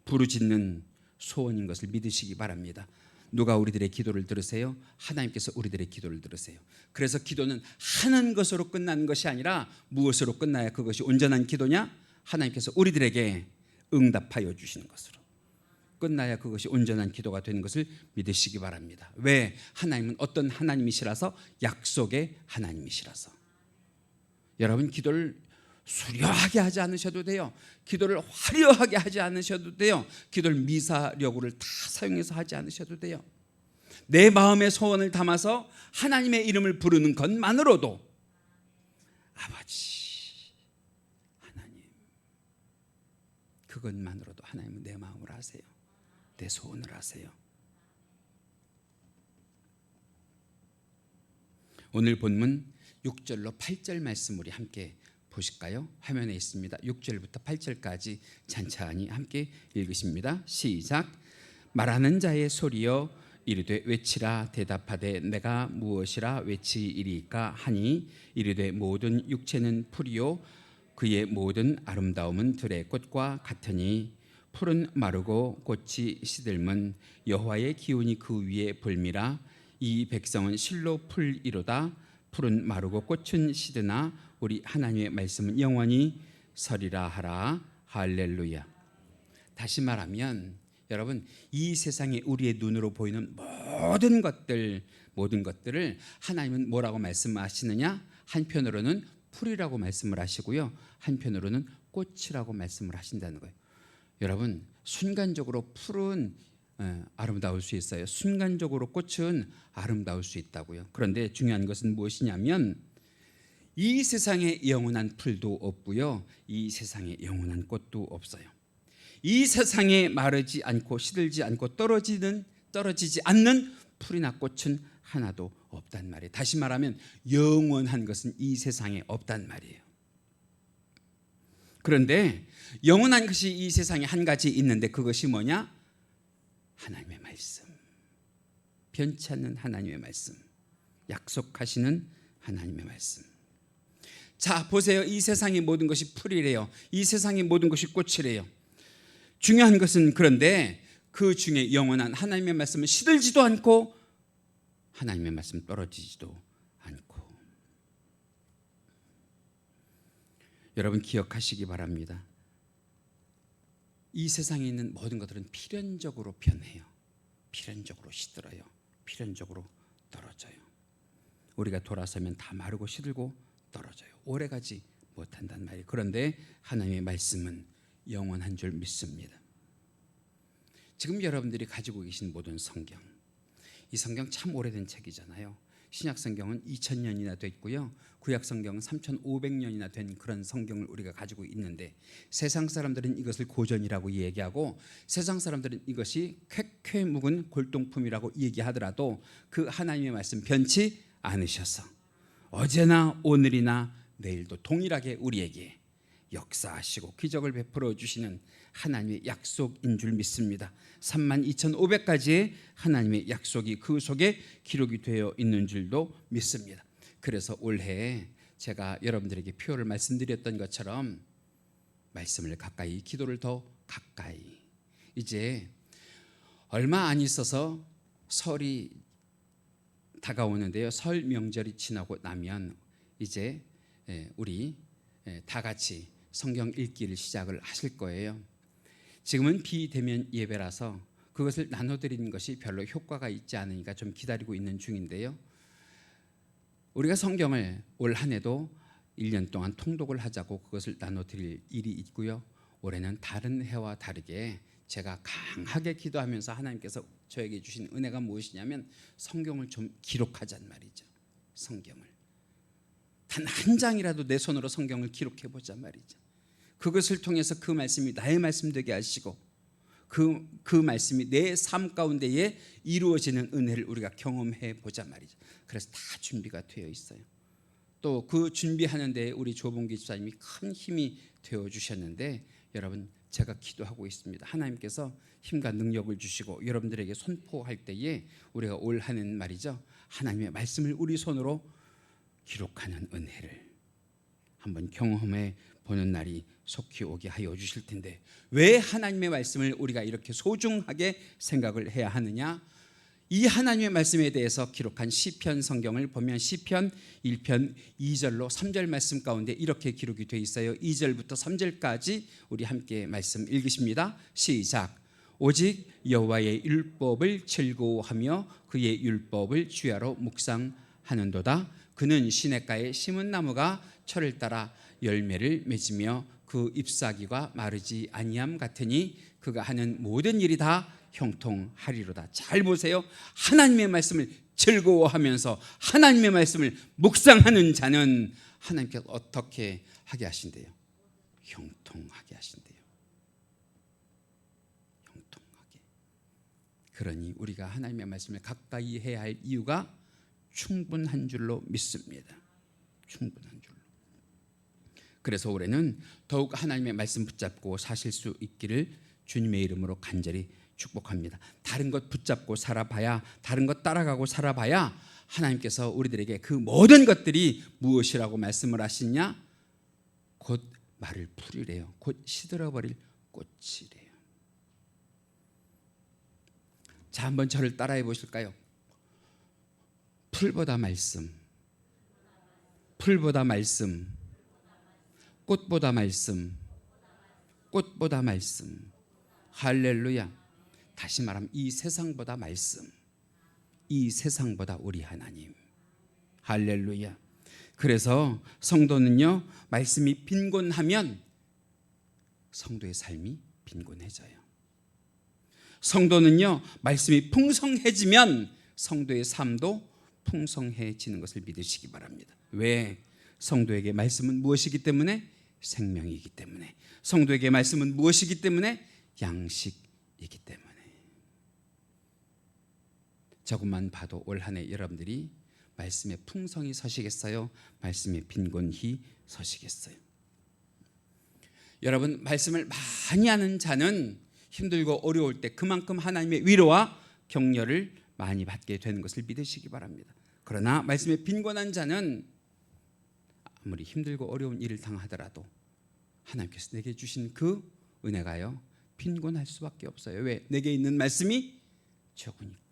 부르짖는 소원인 것을 믿으시기 바랍니다. 누가 우리들의 기도를 들으세요? 하나님께서 우리들의 기도를 들으세요. 그래서 기도는 하는 것으로 끝나는 것이 아니라 무엇으로 끝나야 그것이 온전한 기도냐? 하나님께서 우리들에게 응답하여 주시는 것으로 끝나야 그것이 온전한 기도가 되는 것을 믿으시기 바랍니다. 왜? 하나님은 어떤 하나님이시라서? 약속의 하나님이시라서. 여러분 기도를 수려하게 하지 않으셔도 돼요. 기도를 화려하게 하지 않으셔도 돼요. 기도를 미사여구를 다 사용해서 하지 않으셔도 돼요. 내 마음의 소원을 담아서 하나님의 이름을 부르는 것만으로도 아버지 하나님, 그것만으로도 하나님은 내 마음을 아세요. 내 소원을 아세요. 오늘 본문 6절로 8절 말씀 우리 함께 보실까요? 화면에 있습니다. 6절부터 8절까지 찬찬히 함께 읽으십니다. 시작. 말하는 자의 소리여 이르되 외치라. 대답하되 내가 무엇이라 외치이리까 하니 이르되 모든 육체는 풀이요 그의 모든 아름다움은 들의 꽃과 같으니 풀은 마르고 꽃이 시들면 여호와의 기운이 그 위에 불미라. 이 백성은 실로 풀이로다. 풀은 마르고 꽃은 시드나 우리 하나님의 말씀은 영원히 서리라 하라. 할렐루야. 다시 말하면 여러분 이 세상에 우리의 눈으로 보이는 모든 것들을 하나님은 뭐라고 말씀하시느냐? 한편으로는 풀이라고 말씀을 하시고요, 한편으로는 꽃이라고 말씀을 하신다는 거예요. 여러분 순간적으로 풀은 아름다울 수 있어요. 순간적으로 꽃은 아름다울 수 있다고요. 그런데 중요한 것은 무엇이냐면 이 세상에 영원한 풀도 없고요, 이 세상에 영원한 꽃도 없어요. 이 세상에 마르지 않고 시들지 않고 떨어지지 않는 풀이나 꽃은 하나도 없단 말이에요. 다시 말하면 영원한 것은 이 세상에 없단 말이에요. 그런데 영원한 것이 이 세상에 한 가지 있는데 그것이 뭐냐? 하나님의 말씀. 변치 않는 하나님의 말씀. 약속하시는 하나님의 말씀. 자 보세요. 이 세상의 모든 것이 풀이래요. 이 세상의 모든 것이 꽃이래요. 중요한 것은 그런데 그 중에 영원한 하나님의 말씀은 시들지도 않고 하나님의 말씀 떨어지지도 않고 여러분 기억하시기 바랍니다. 이 세상에 있는 모든 것들은 필연적으로 변해요. 필연적으로 시들어요. 필연적으로 떨어져요. 우리가 돌아서면 다 마르고 시들고 떨어져요. 오래가지 못한단 말이에요. 그런데 하나님의 말씀은 영원한 줄 믿습니다. 지금 여러분들이 가지고 계신 모든 성경, 이 성경 참 오래된 책이잖아요. 신약 성경은 2000년이나 됐고요. 구약 성경은 3500년이나 된 그런 성경을 우리가 가지고 있는데, 세상 사람들은 이것을 고전이라고 얘기하고 세상 사람들은 이것이 쾌쾌 묵은 골동품이라고 얘기하더라도 그 하나님의 말씀 변치 않으셔서 어제나 오늘이나 내일도 동일하게 우리에게 역사하시고 기적을 베풀어 주시는 하나님의 약속인 줄 믿습니다. 32,500가지의 하나님의 약속이 그 속에 기록이 되어 있는 줄도 믿습니다. 그래서 올해 제가 여러분들에게 표를 말씀드렸던 것처럼 말씀을 가까이, 기도를 더 가까이. 이제 얼마 안 있어서 설이 다가오는데요. 설 명절이 지나고 나면 이제 우리 다 같이 성경 읽기를 시작을 하실 거예요. 지금은 비대면 예배라서 그것을 나눠드리는 것이 별로 효과가 있지 않으니까 좀 기다리고 있는 중인데요. 우리가 성경을 올 한 해도 1년 동안 통독을 하자고 그것을 나눠드릴 일이 있고요. 올해는 다른 해와 다르게 제가 강하게 기도하면서 하나님께서 저에게 주신 은혜가 무엇이냐면 성경을 좀 기록하자는 말이죠. 성경을 단 한 장이라도 내 손으로 성경을 기록해보자 말이죠. 그것을 통해서 그 말씀이 나의 말씀 되게 하시고 그 말씀이 내 삶 가운데에 이루어지는 은혜를 우리가 경험해 보자 말이죠. 그래서 다 준비가 되어 있어요. 또 그 준비하는 데 우리 조봉기 집사님이 큰 힘이 되어 주셨는데, 여러분 제가 기도하고 있습니다. 하나님께서 힘과 능력을 주시고 여러분들에게 선포할 때에 우리가 올 한해는 말이죠, 하나님의 말씀을 우리 손으로 기록하는 은혜를 한번 경험해 보는 날이 속히 오게 하여 주실 텐데, 왜 하나님의 말씀을 우리가 이렇게 소중하게 생각을 해야 하느냐? 이 하나님의 말씀에 대해서 기록한 시편 성경을 보면 시편 1편 2절로 3절 말씀 가운데 이렇게 기록이 되어 있어요. 2절부터 3절까지 우리 함께 말씀 읽으십니다. 시작. 오직 여호와의 율법을 즐거워하며 그의 율법을 주야로 묵상하는도다. 그는 시냇가에 심은 나무가 철을 따라 열매를 맺으며 그 잎사귀가 마르지 아니함 같으니 그가 하는 모든 일이 다 형통하리로다. 잘 보세요. 하나님의 말씀을 즐거워하면서 하나님의 말씀을 묵상하는 자는 하나님께서 어떻게 하게 하신대요? 형통하게 하신대요. 형통하게. 그러니 우리가 하나님의 말씀을 가까이 해야 할 이유가 충분한 줄로 믿습니다. 충분한 줄로. 그래서 올해는 더욱 하나님의 말씀 붙잡고 사실 수 있기를 주님의 이름으로 간절히 축복합니다. 다른 것 붙잡고 살아봐야, 다른 것 따라가고 살아봐야 하나님께서 우리들에게 그 모든 것들이 무엇이라고 말씀을 하시냐? 곧 말을 풀이래요. 곧 시들어버릴 꽃이래요. 자, 한번 저를 따라해 보실까요? 풀보다 말씀, 풀보다 말씀, 꽃보다 말씀, 꽃보다 말씀. 할렐루야. 다시 말하면 이 세상보다 말씀, 이 세상보다 우리 하나님. 할렐루야. 그래서 성도는요, 말씀이 빈곤하면 성도의 삶이 빈곤해져요. 성도는요, 말씀이 풍성해지면 성도의 삶도 풍성해지는 것을 믿으시기 바랍니다. 왜? 성도에게 말씀은 무엇이기 때문에? 생명이기 때문에. 성도에게 말씀은 무엇이기 때문에? 양식이기 때문에. 조금만 봐도 올 한 해 여러분들이 말씀에 풍성히 서시겠어요? 말씀에 빈곤히 서시겠어요? 여러분, 말씀을 많이 하는 자는 힘들고 어려울 때 그만큼 하나님의 위로와 격려를 많이 받게 되는 것을 믿으시기 바랍니다. 그러나 말씀에 빈곤한 자는 아무리 힘들고 어려운 일을 당하더라도 하나님께서 내게 주신 그 은혜가요, 빈곤할 수밖에 없어요. 왜? 내게 있는 말씀이 적으니까.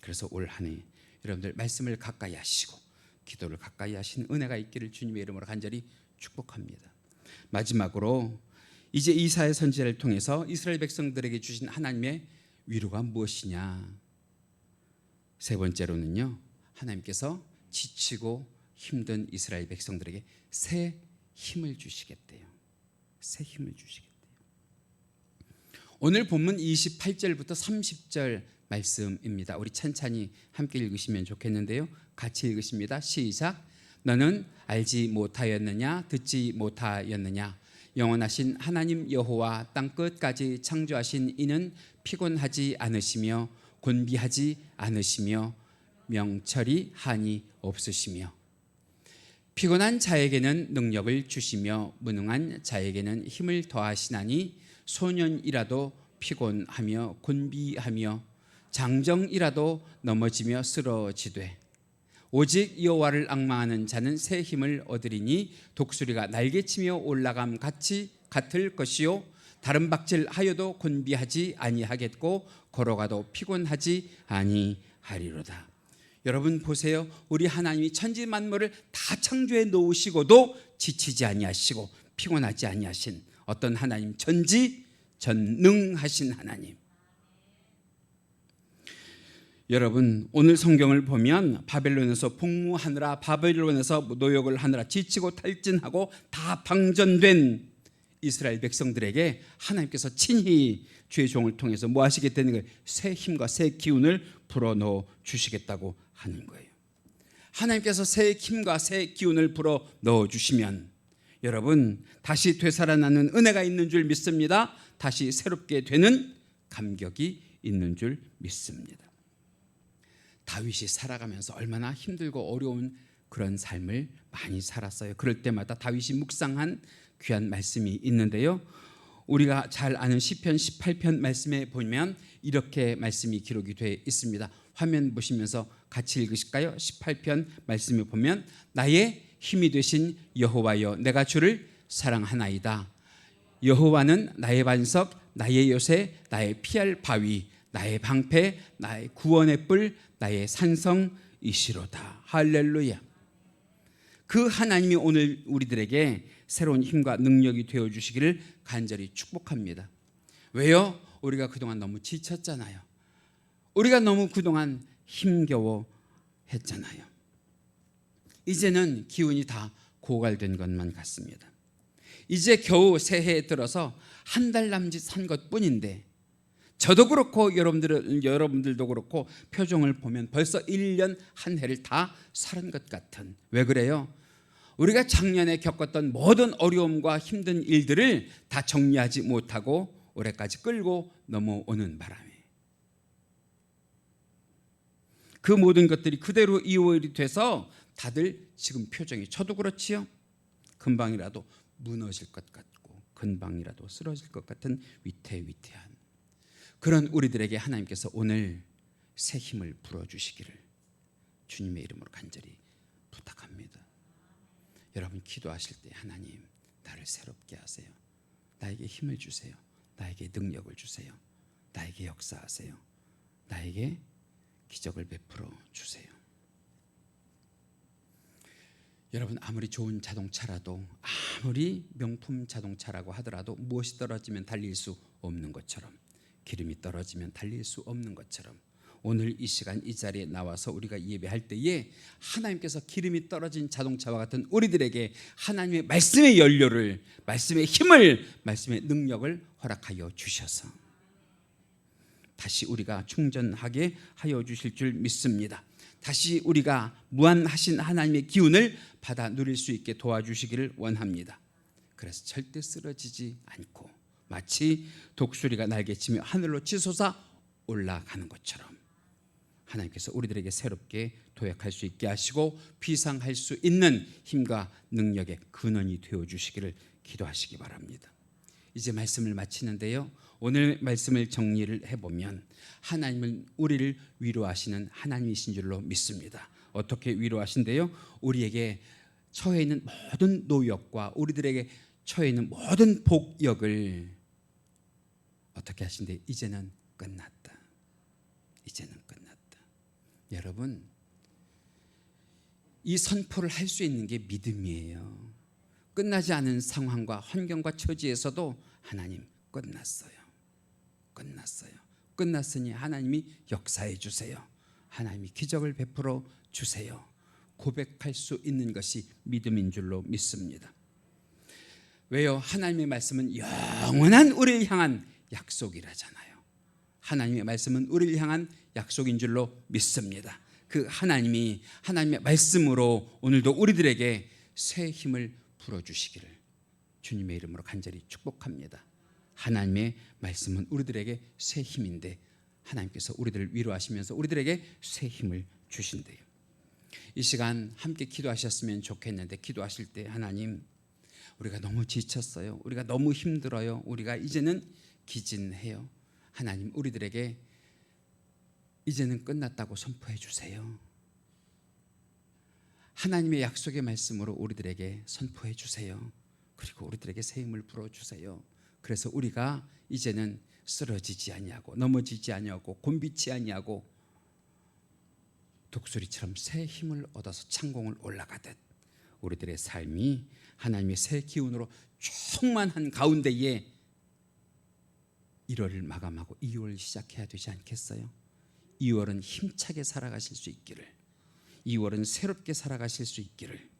그래서 올 한 해 여러분들 말씀을 가까이 하시고 기도를 가까이 하신 은혜가 있기를 주님의 이름으로 간절히 축복합니다. 마지막으로 이제 이사야 선지자를 통해서 이스라엘 백성들에게 주신 하나님의 위로가 무엇이냐? 세 번째로는요, 하나님께서 지치고 힘든 이스라엘 백성들에게 새 힘을 주시겠대요. 새 힘을 주시겠대요. 오늘 본문 28절부터 30절 말씀입니다. 우리 찬찬히 함께 읽으시면 좋겠는데요. 같이 읽으십니다. 시작. 너는 알지 못하였느냐? 듣지 못하였느냐? 영원하신 하나님 여호와 땅끝까지 창조하신 이는 피곤하지 않으시며 곤비하지 않으시며 명철이 한이 없으시며 피곤한 자에게는 능력을 주시며 무능한 자에게는 힘을 더하시나니 소년이라도 피곤하며 곤비하며 장정이라도 넘어지며 쓰러지되 오직 여호와를 앙망하는 자는 새 힘을 얻으리니 독수리가 날개치며 올라감 같을 것이요 다른 박질하여도 곤비하지 아니하겠고 걸어가도 피곤하지 아니하리로다. 여러분 보세요. 우리 하나님이 천지 만물을 다 창조해 놓으시고도 지치지 아니하시고 피곤하지 아니하신 어떤 하나님, 전능하신 하나님. 여러분 오늘 성경을 보면 바벨론에서 복무하느라, 바벨론에서 노역을 하느라 지치고 탈진하고 다 방전된 이스라엘 백성들에게 하나님께서 친히 주의 종을 통해서 뭐 하시겠다는 거예요? 새 힘과 새 기운을 불어넣어 주시겠다고 하는 거예요. 하나님께서 새 힘과 새 기운을 불어넣어 주시면 여러분 다시 되살아나는 은혜가 있는 줄 믿습니다. 다시 새롭게 되는 감격이 있는 줄 믿습니다. 다윗이 살아가면서 얼마나 힘들고 어려운 그런 삶을 많이 살았어요. 그럴 때마다 다윗이 묵상한 귀한 말씀이 있는데요. 우리가 잘 아는 시편 18편 말씀에 보면 이렇게 말씀이 기록이 되어 있습니다. 화면 보시면서 같이 읽으실까요? 18편 말씀을 보면 나의 힘이 되신 여호와여 내가 주를 사랑하나이다. 여호와는 나의 반석, 나의 요새, 나의 피할 바위, 나의 방패, 나의 구원의 뿔, 나의 산성이시로다. 할렐루야. 그 하나님이 오늘 우리들에게 새로운 힘과 능력이 되어주시기를 간절히 축복합니다. 왜요? 우리가 그동안 너무 지쳤잖아요. 우리가 너무 그동안 힘겨워 했잖아요. 이제는 기운이 다 고갈된 것만 같습니다. 이제 겨우 새해에 들어서 한 달 남짓 한 것뿐인데 저도 그렇고 여러분들도 그렇고 표정을 보면 벌써 1년 한 해를 다 살은 것 같은. 왜 그래요? 우리가 작년에 겪었던 모든 어려움과 힘든 일들을 다 정리하지 못하고 올해까지 끌고 넘어오는 바람에 그 모든 것들이 그대로 이월이 돼서 다들 지금 표정이 저도 그렇지요. 금방이라도 무너질 것 같고 금방이라도 쓰러질 것 같은 위태위태한 그런 우리들에게 하나님께서 오늘 새 힘을 불어주시기를 주님의 이름으로 간절히 부탁합니다. 여러분 기도하실 때 하나님 나를 새롭게 하세요. 나에게 힘을 주세요. 나에게 능력을 주세요. 나에게 역사하세요. 나에게 기적을 베풀어 주세요. 여러분 아무리 좋은 자동차라도 아무리 명품 자동차라고 하더라도 무엇이 떨어지면 달릴 수 없는 것처럼 기름이 떨어지면 달릴 수 없는 것처럼 오늘 이 시간 이 자리에 나와서 우리가 예배할 때에 하나님께서 기름이 떨어진 자동차와 같은 우리들에게 하나님의 말씀의 연료를, 말씀의 힘을, 말씀의 능력을 허락하여 주셔서 다시 우리가 충전하게 하여 주실 줄 믿습니다. 다시 우리가 무한하신 하나님의 기운을 받아 누릴 수 있게 도와주시기를 원합니다. 그래서 절대 쓰러지지 않고 마치 독수리가 날개치며 하늘로 치솟아 올라가는 것처럼 하나님께서 우리들에게 새롭게 도약할 수 있게 하시고 비상할 수 있는 힘과 능력의 근원이 되어주시기를 기도하시기 바랍니다. 이제 말씀을 마치는데요. 오늘 말씀을 정리를 해보면 하나님은 우리를 위로하시는 하나님이신 줄로 믿습니다. 어떻게 위로하신대요? 우리에게 처해 있는 모든 노역과 우리들에게 처해 있는 모든 복역을 어떻게 하신대? 이제는 끝났다. 이제는 끝났다. 여러분 이 선포를 할 수 있는 게 믿음이에요. 끝나지 않은 상황과 환경과 처지에서도 하나님 끝났어요. 끝났으니 하나님이 역사해 주세요. 하나님이 기적을 베풀어 주세요. 고백할 수 있는 것이 믿음인 줄로 믿습니다. 왜요? 하나님의 말씀은 영원한 우리를 향한 약속이라잖아요. 하나님의 말씀은 우리를 향한 약속인 줄로 믿습니다. 그 하나님의 말씀으로 오늘도 우리들에게 새 힘을 불어주시기를 주님의 이름으로 간절히 축복합니다. 하나님의 말씀은 우리들에게 새 힘인데 하나님께서 우리들을 위로하시면서 우리들에게 새 힘을 주신대요. 이 시간 함께 기도하셨으면 좋겠는데, 기도하실 때 하나님, 우리가 너무 지쳤어요. 우리가 너무 힘들어요. 우리가 이제는 기진해요. 하나님, 우리들에게 이제는 끝났다고 선포해 주세요. 하나님의 약속의 말씀으로 우리들에게 선포해 주세요. 그리고 우리들에게 새 힘을 불어주세요. 그래서 우리가 이제는 쓰러지지 아니하고 넘어지지 아니하고 곤비치 아니하고 독수리처럼 새 힘을 얻어서 창공을 올라가듯 우리들의 삶이 하나님의 새 기운으로 충만한 가운데에 1월을 마감하고 2월 시작해야 되지 않겠어요? 2월은 힘차게 살아가실 수 있기를, 2월은 새롭게 살아가실 수 있기를,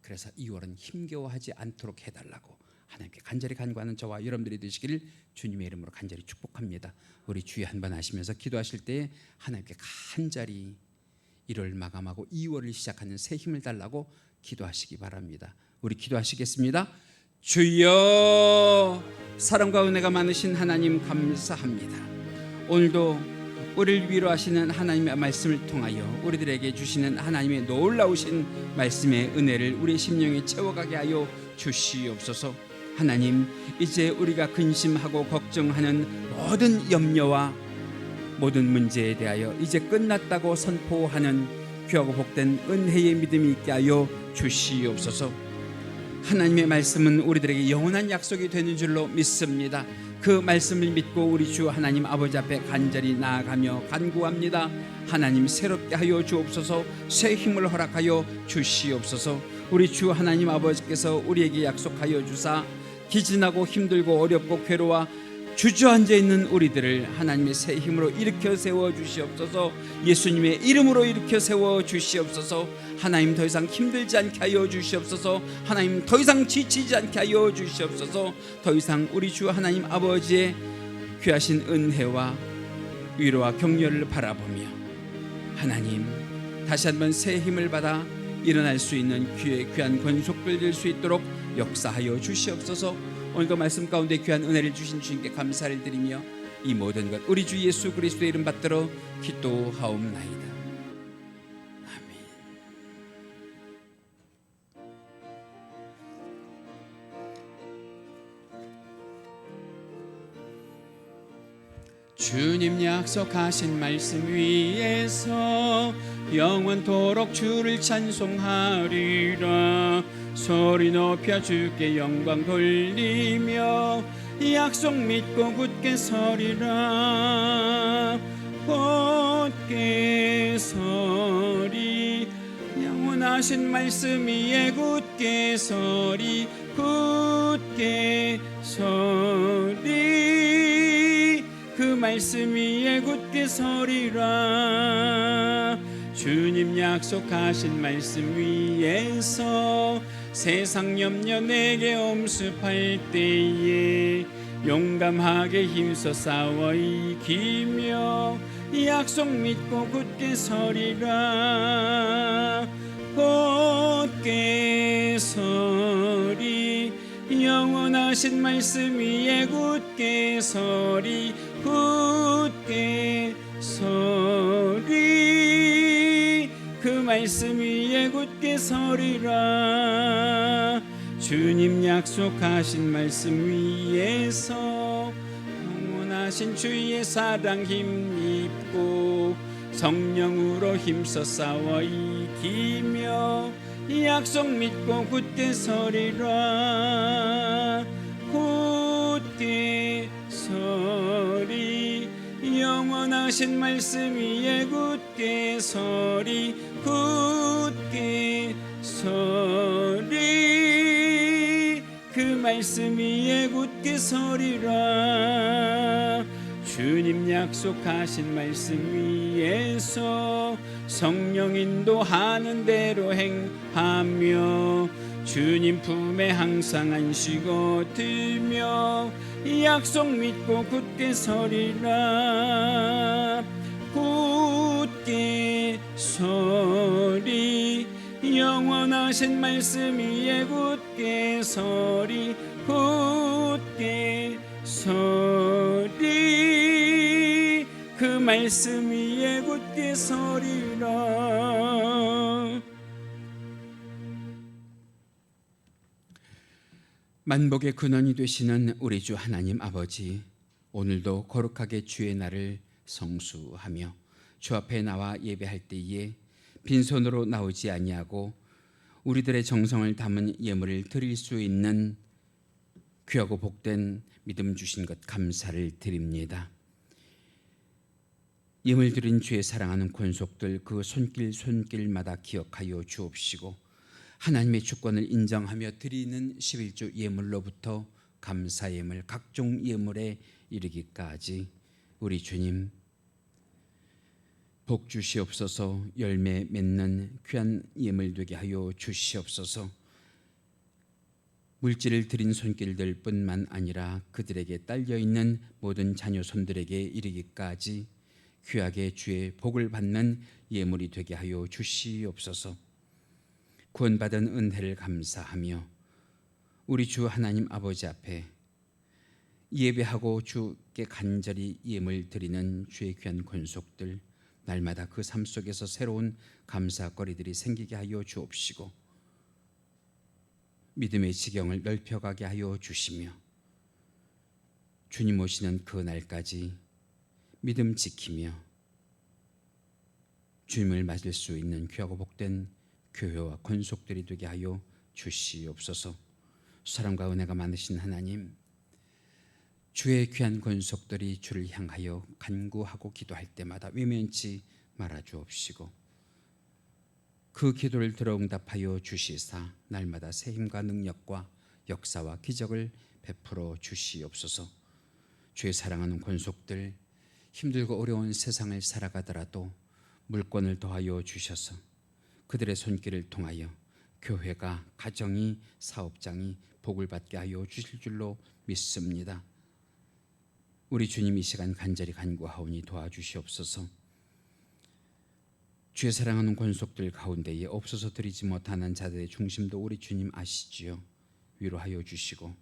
그래서 2월은 힘겨워하지 않도록 해달라고 하나님께 간절히 간구하는 저와 여러분들이 되시기를 주님의 이름으로 간절히 축복합니다. 우리 주의 한번 하시면서 기도하실 때 하나님께 간절히 1월 마감하고 2월을 시작하는 새 힘을 달라고 기도하시기 바랍니다. 우리 기도하시겠습니다. 주여, 사랑과 은혜가 많으신 하나님 감사합니다. 오늘도 우리를 위로하시는 하나님의 말씀을 통하여 우리들에게 주시는 하나님의 놀라우신 말씀의 은혜를 우리 심령에 채워가게 하여 주시옵소서. 하나님, 이제 우리가 근심하고 걱정하는 모든 염려와 모든 문제에 대하여 이제 끝났다고 선포하는 귀하고 복된 은혜의 믿음이 있게 하여 주시옵소서. 하나님의 말씀은 우리들에게 영원한 약속이 되는 줄로 믿습니다. 그 말씀을 믿고 우리 주 하나님 아버지 앞에 간절히 나아가며 간구합니다. 하나님, 새롭게 하여 주옵소서. 새 힘을 허락하여 주시옵소서. 우리 주 하나님 아버지께서 우리에게 약속하여 주사 기진하고 힘들고 어렵고 괴로워 주저앉아 있는 우리들을 하나님의 새 힘으로 일으켜 세워 주시옵소서. 예수님의 이름으로 일으켜 세워 주시옵소서. 하나님, 더 이상 힘들지 않게 하여 주시옵소서. 하나님, 더 이상 지치지 않게 하여 주시옵소서. 더 이상 우리 주 하나님 아버지의 귀하신 은혜와 위로와 격려를 바라보며 하나님, 다시 한번 새 힘을 받아 일어날 수 있는 귀한 권속들 될 수 있도록 역사하여 주시옵소서. 오늘도 말씀 가운데 귀한 은혜를 주신 주님께 감사를 드리며 이 모든 것 우리 주 예수 그리스도의 이름 받들어 기도하옵나이다. 아멘. 주님 약속하신 말씀 위에서 영원토록 주를 찬송하리라. 소리 높여 주께 영광 돌리며 약속 믿고 굳게 서리라. 굳게 서리, 영원하신 말씀 위에 굳게 서리. 굳게 서리, 그 말씀 위에 굳게 서리라. 주님 약속하신 말씀 위에서 세상 염려 내게 엄습할 때에 용감하게 힘써 싸워 이기며 약속 믿고 굳게 서리라. 굳게 서리, 영원하신 말씀 위에 굳게 서리. 굳게 서리, 그 말씀 위에 굳게 서리라. 주님 약속하신 말씀 위에서 영원하신 주의 사랑 힘입고 성령으로 힘써 싸워 이기며 약속 믿고 굳게 서리라. 굳게 서리, 영원하신 말씀 위에 굳게 서리. 굳게 서리, 말씀 위에 굳게 서리라. 주님 약속하신 말씀 위에서 성령 인도하는 대로 행하며 주님 품에 항상 안식어 들며 약속 믿고 굳게 서리라. 굳게 서리 영원하신 말씀 위에 굳게 서리 굳게 서리 그 말씀 위에 굳게 서리라. 만복의 근원이 되시는 우리 주 하나님 아버지, 오늘도 거룩하게 주의 날을 성수하며 주 앞에 나와 예배할 때에 빈손으로 나오지 아니하고 우리들의 정성을 담은 예물을 드릴 수 있는 귀하고 복된 믿음 주신 것 감사를 드립니다. 예물 드린 주의 사랑하는 권속들 그 손길마다 기억하여 주옵시고 하나님의 주권을 인정하며 드리는 11조 예물로부터 감사 예물 각종 예물에 이르기까지 우리 주님 복 주시옵소서. 열매 맺는 귀한 예물 되게 하여 주시옵소서. 물질을 드린 손길들 뿐만 아니라 그들에게 딸려있는 모든 자녀 손들에게 이르기까지 귀하게 주의 복을 받는 예물이 되게 하여 주시옵소서. 구원받은 은혜를 감사하며 우리 주 하나님 아버지 앞에 예배하고 주께 간절히 예물 드리는 주의 귀한 권속들 날마다 그 삶 속에서 새로운 감사거리들이 생기게 하여 주옵시고 믿음의 지경을 넓혀가게 하여 주시며 주님 오시는 그 날까지 믿음 지키며 주님을 맞을 수 있는 귀하고 복된 교회와 권속들이 되게 하여 주시옵소서. 사랑과 은혜가 많으신 하나님, 주의 귀한 권속들이 주를 향하여 간구하고 기도할 때마다 외면치 말아 주옵시고 그 기도를 들어 응답하여 주시사 날마다 새 힘과 능력과 역사와 기적을 베풀어 주시옵소서. 주의 사랑하는 권속들 힘들고 어려운 세상을 살아가더라도 물권을 더하여 주셔서 그들의 손길을 통하여 교회가, 가정이, 사업장이 복을 받게 하여 주실 줄로 믿습니다. 우리 주님 이 시간 간절히 간구하오니 도와주시옵소서. 주의 사랑하는 권속들 가운데에 없어서 드리지 못하는 자들의 중심도 우리 주님 아시지요. 위로하여 주시고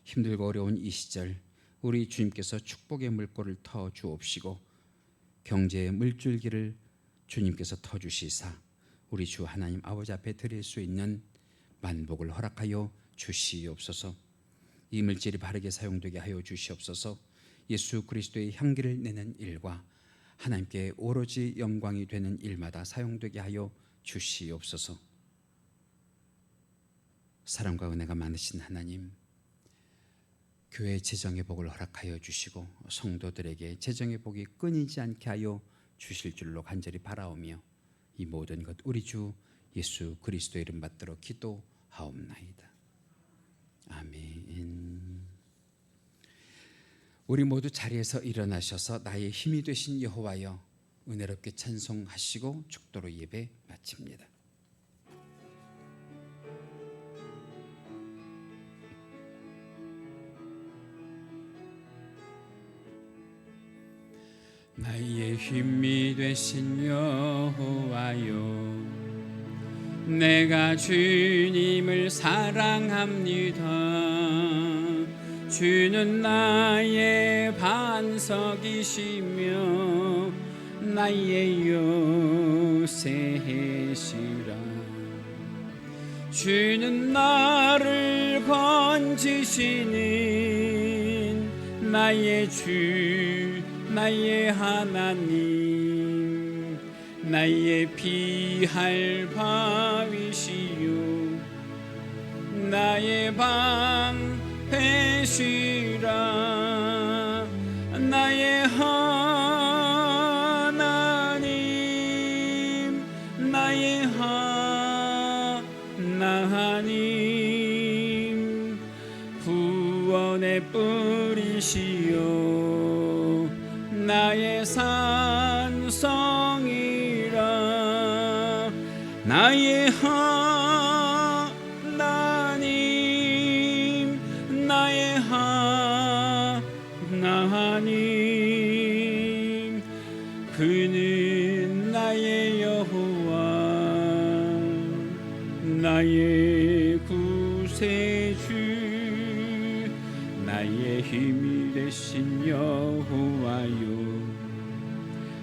힘들고 어려운 이 시절 우리 주님께서 축복의 물꼬를 터 주옵시고 경제의 물줄기를 주님께서 터 주시사 우리 주 하나님 아버지 앞에 드릴 수 있는 만복을 허락하여 주시옵소서. 이 물질이 바르게 사용되게 하여 주시옵소서. 예수 그리스도의 향기를 내는 일과 하나님께 오로지 영광이 되는 일마다 사용되게 하여 주시옵소서. 사랑과 은혜가 많으신 하나님, 교회 재정의 복을 허락하여 주시고 성도들에게 재정의 복이 끊이지 않게 하여 주실 줄로 간절히 바라오며 이 모든 것 우리 주 예수 그리스도 이름 받들어 기도하옵나이다. 아멘. 우리 모두 자리에서 일어나셔서 나의 힘이 되신 여호와여 은혜롭게 찬송하시고 축도로 예배 마칩니다. 나의 힘이 되신 여호와여 내가 주님을 사랑합니다. 주는 나의 반석이시며 나의 요새시라. 주는 나를 건지시는 나의 주 나의 하나님 나의 피할 바위시요 나의 방패시라. 나의 하나님 나의 하나님 나의 뿌리시요 나의 산성이라 나의 하나님 나의 하나님 그는 나의 여호와 나의 구세주 나의 힘이 되신 여호와요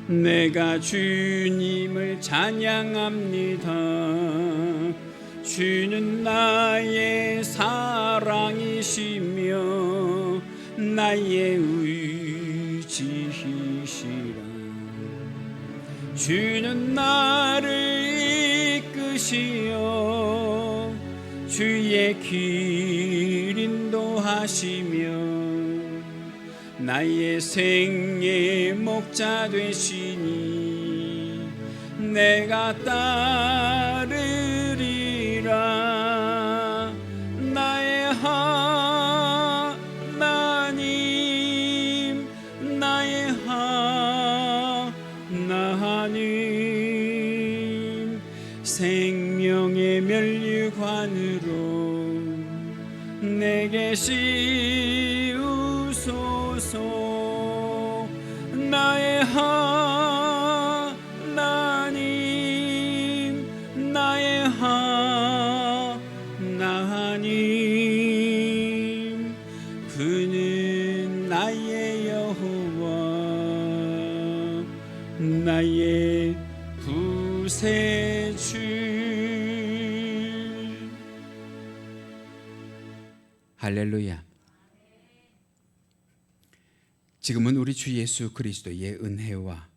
내가 주님을 찬양합니다 주는 나의 사랑이시며 나의 의지이시라 주는 나를 이끄시어 주의 길 인도하시며 나의 생의 목자 되시니 내가 따르리라 나의 하나님 나의 하나님 생명의 면류관으로 내게 씌우소서 나의 하나님 나의 하나님 그는 나의 여호와 나의 구세주 할렐루야. 지금은 우리 주 예수 그리스도의 은혜와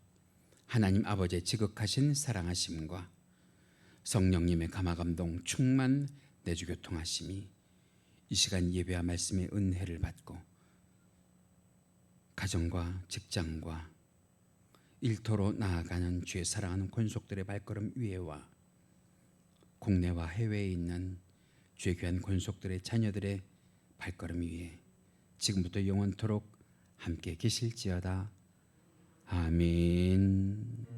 하나님 아버지의 지극하신 사랑하심과 성령님의 감화감동 충만 내주 교통하심이 이 시간 예배와 말씀의 은혜를 받고 가정과 직장과 일터로 나아가는 주의 사랑하는 권속들의 발걸음 위에와 국내와 해외에 있는 주의 귀한 권속들의 자녀들의 발걸음 위에 지금부터 영원토록 함께 계실지어다. 아멘.